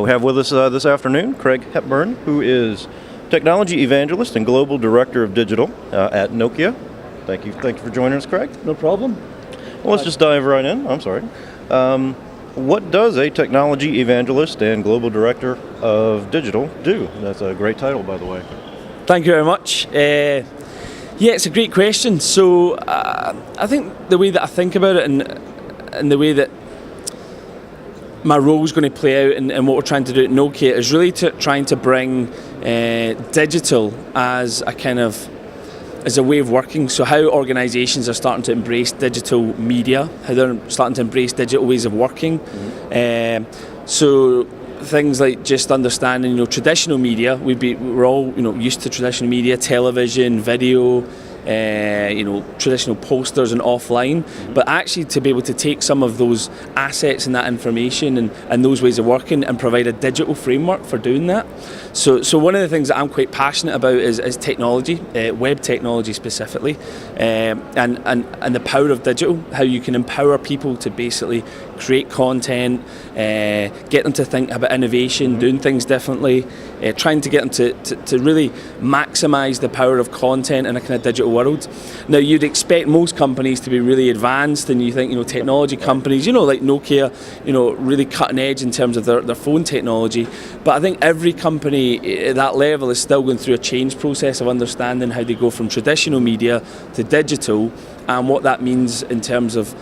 We have with us this afternoon Craig Hepburn, who is Technology Evangelist and Global Director of Digital at Nokia. Thank you for joining us, Craig. No problem. Well, let's just dive right in. I'm sorry. What does a Technology Evangelist and Global Director of Digital do? That's a great title, by the way. Thank you very much. Yeah, it's a great question. So I think the way that I think about it and the way that my role is going to play out and what we're trying to do at Nokia is really trying to bring digital as a way of working. So how organisations are starting to embrace digital media, how they're starting to embrace digital ways of working. So things like just understanding, traditional media. We're all, used to traditional media, television, video, traditional posters and offline, but actually to be able to take some of those assets and that information and those ways of working and provide a digital framework for doing that. So one of the things that I'm quite passionate about is technology, web technology specifically, and the power of digital, how you can empower people to basically create content, get them to think about innovation, doing things differently, trying to get them to really maximise the power of content in a kind of digital world. Now, you'd expect most companies to be really advanced, and you think, technology companies, like Nokia, really cutting edge in terms of their phone technology. But I think every company at that level is still going through a change process of understanding how they go from traditional media to digital, and what that means in terms of,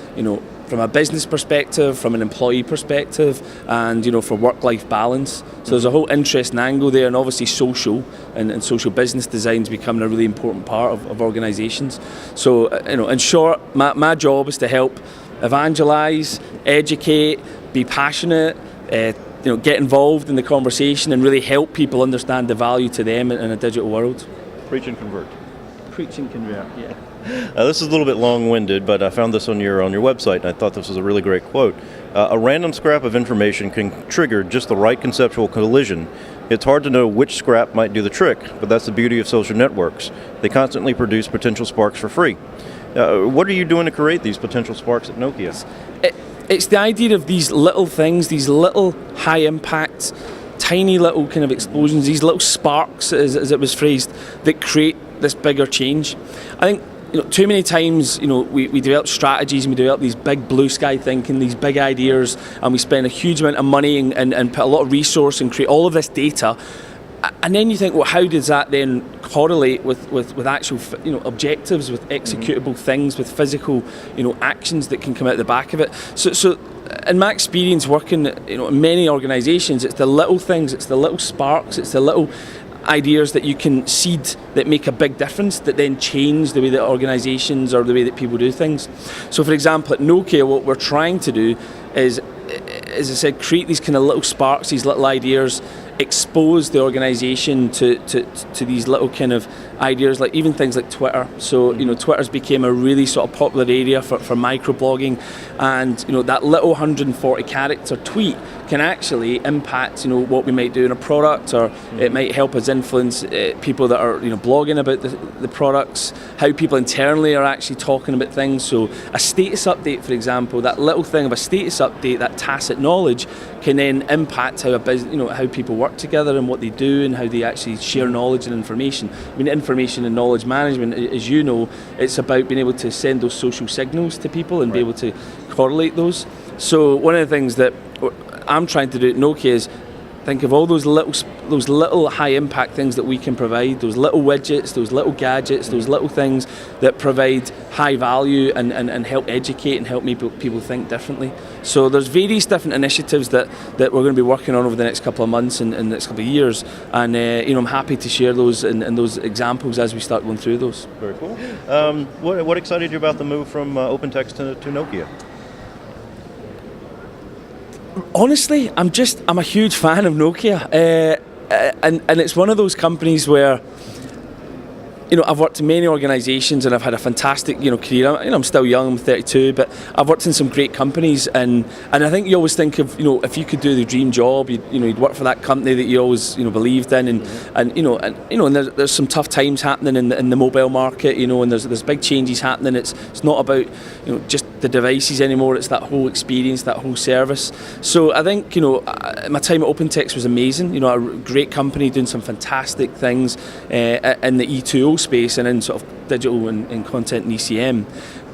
from a business perspective, from an employee perspective, and for work-life balance. So there's a whole interesting angle there, and obviously social and social business design is becoming a really important part of organisations. So in short, my job is to help evangelise, educate, be passionate, get involved in the conversation, and really help people understand the value to them in a digital world. Preach and convert. Preach and convert, yeah. This is a little bit long-winded, but I found this on your website, and I thought this was a really great quote. A random scrap of information can trigger just the right conceptual collision. It's hard to know which scrap might do the trick, but that's the beauty of social networks. They constantly produce potential sparks for free. What are you doing to create these potential sparks at Nokia? It's the idea of these little things, these little high-impact, tiny little kind of explosions, these little sparks, as it was phrased, that create this bigger change. I think too many times, we develop strategies and we develop these big blue sky thinking, these big ideas, and we spend a huge amount of money and put a lot of resource and create all of this data. And then you think, well, how does that then correlate with actual, objectives, with executable things, with physical, actions that can come out the back of it? So in my experience working, in many organisations, it's the little things, it's the little sparks, it's the little ideas that you can seed that make a big difference, that then change the way that organisations or the way that people do things. So for example, at Nokia, what we're trying to do is, as I said, create these kind of little sparks, these little ideas, expose the organisation to these little kind of ideas, like even things like Twitter. So Twitter's became a really sort of popular area for microblogging, and that little 140 character tweet can actually impact what we might do in a product, or it might help us influence people that are blogging about the products, how people internally are actually talking about things. So a status update, for example, that little thing of a status update, that tacit knowledge, can then impact how how people work together and what they do and how they actually share knowledge and information. I mean, information and knowledge management, as you know, it's about being able to send those social signals to people and be able to correlate those. So one of the things that I'm trying to do at Nokia is think of all those little high impact things that we can provide, those little widgets, those little gadgets, those little things that provide high value and help educate and help people think differently. So there's various different initiatives that we're going to be working on over the next couple of months and the next couple of years, and I'm happy to share those and those examples as we start going through those. Very cool. What excited you about the move from OpenText to Nokia? Honestly, I'm a huge fan of Nokia, and it's one of those companies where I've worked in many organisations and I've had a fantastic, career. I'm still young, I'm 32, but I've worked in some great companies, and I think you always think of, if you could do the dream job, you'd work for that company that you always, believed in, and there's some tough times happening in the mobile market, and there's big changes happening. It's not about, just the devices anymore. It's that whole experience, that whole service. So I think, my time at OpenText was amazing. A great company doing some fantastic things in the E2O space and in sort of digital and content and ECM.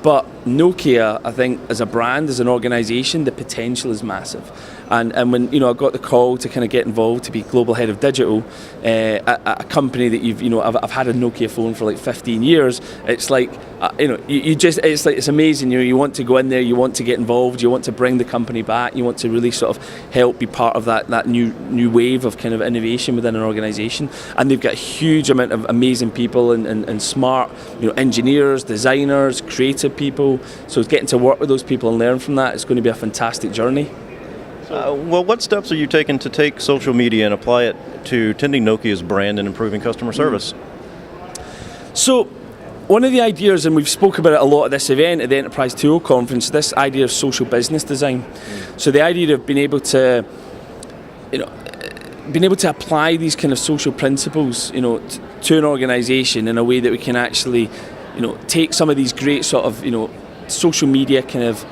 But Nokia, I think, as a brand, as an organisation, the potential is massive. And when I got the call to kind of get involved to be global head of digital at a company that I've had a Nokia phone for like 15 years. It's like it's amazing. You want to go in there, you want to get involved, you want to bring the company back, you want to really sort of help be part of that new wave of kind of innovation within an organisation. And they've got a huge amount of amazing people and smart engineers, designers, creative people. So getting to work with those people and learn from that is going to be a fantastic journey. Well, what steps are you taking to take social media and apply it to tending Nokia's brand and improving customer service? So, one of the ideas, and we've spoke about it a lot at this event, at the Enterprise 2.0 conference, this idea of social business design. So the idea of being able to apply these kind of social principles, to an organisation in a way that we can actually, take some of these great sort of, social media kind of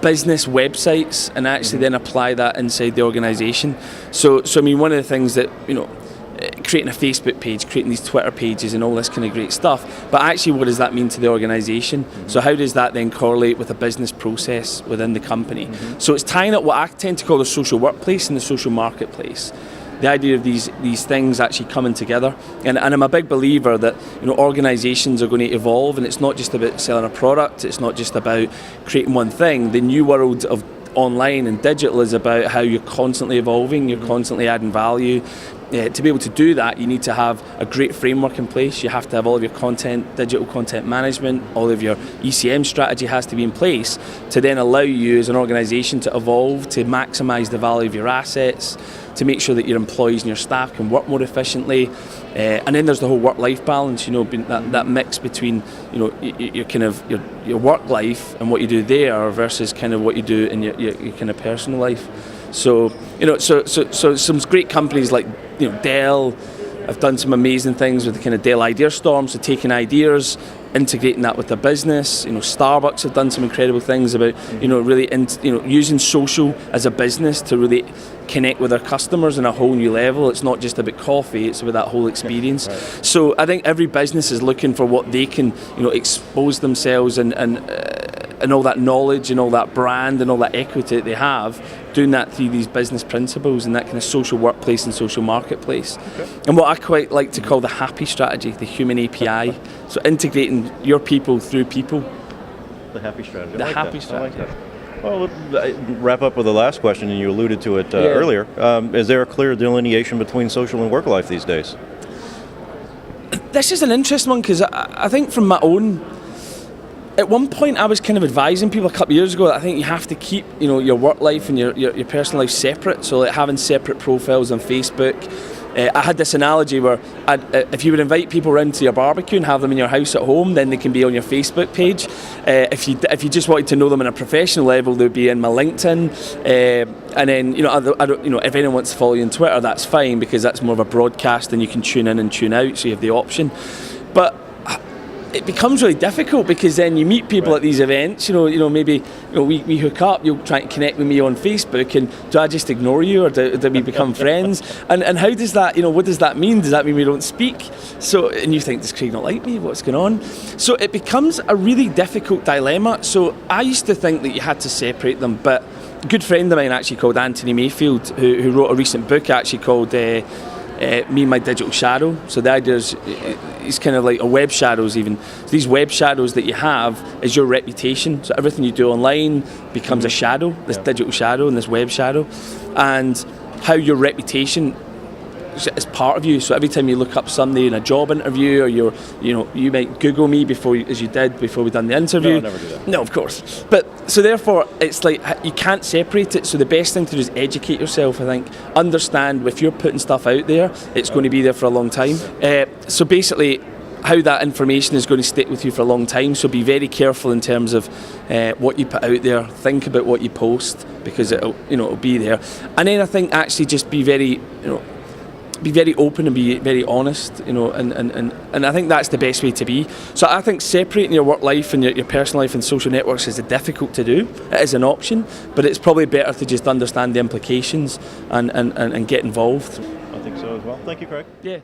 business websites and actually then apply that inside the organisation. So I mean, one of the things that, creating a Facebook page, creating these Twitter pages and all this kind of great stuff, but actually what does that mean to the organisation? So how does that then correlate with a business process within the company? So it's tying up what I tend to call the social workplace and the social marketplace. The idea of these things actually coming together, and I'm a big believer that organisations are going to evolve, and it's not just about selling a product, it's not just about creating one thing. The new world of online and digital is about how you're constantly evolving, you're constantly adding value. To be able to do that, you need to have a great framework in place. You have to have all of your content, digital content management, all of your ECM strategy has to be in place to then allow you as an organisation to evolve, to maximise the value of your assets, to make sure that your employees and your staff can work more efficiently. And then there's the whole work-life balance, that mix between, your kind of your work life and what you do there versus kind of what you do in your kind of personal life. So some great companies like Dell have done some amazing things with the kind of Dell Idea Storm, so taking ideas, integrating that with the business. Starbucks have done some incredible things about really using social as a business to really connect with their customers on a whole new level. It's not just about coffee, it's about that whole experience. Right. So I think every business is looking for what they can expose themselves and all that knowledge and all that brand and all that equity that they have, doing that through these business principles and that kind of social workplace and social marketplace. Okay. And what I quite like to call the happy strategy, the human API. So integrating your people through people. The happy strategy. The happy strategy. I like that. Well, wrap up with the last question, and you alluded to it earlier. Is there a clear delineation between social and work life these days? This is an interesting one because I think from my own, at one point I was kind of advising people a couple of years ago that I think you have to keep your work life and your personal life separate, so like having separate profiles on Facebook. I had this analogy where if you would invite people around to your barbecue and have them in your house at home, then they can be on your Facebook page. If you just wanted to know them on a professional level, they'd be in my LinkedIn. And then if anyone wants to follow you on Twitter, that's fine because that's more of a broadcast and you can tune in and tune out, so you have the option. But it becomes really difficult because then you meet people at these events, maybe we hook up, you'll try to connect with me on Facebook, and do I just ignore you or do we become friends? And how does that, what does that mean? Does that mean we don't speak? So, and you think, does Craig not like me? What's going on? So it becomes a really difficult dilemma. So I used to think that you had to separate them, but a good friend of mine actually called Anthony Mayfield, who wrote a recent book actually called Me and My Digital Shadow. So the idea is it's kind of like a web shadows even. So these web shadows that you have is your reputation. So everything you do online becomes a shadow, this digital shadow and this web shadow. And how your reputation it's part of you. So every time you look up somebody in a job interview, or you might Google me as you did before we done the interview. No, I never do that. No, of course. But so therefore, it's like you can't separate it. So the best thing to do is educate yourself. I think understand if you're putting stuff out there, it's going to be there for a long time. So basically, how that information is going to stick with you for a long time. So be very careful in terms of what you put out there. Think about what you post, because it'll be there. And then I think actually just be very open and be very honest, and I think that's the best way to be. So I think separating your work life and your personal life and social networks is difficult to do. It is an option, but it's probably better to just understand the implications and get involved. I think so as well. Thank you, Craig. Yeah.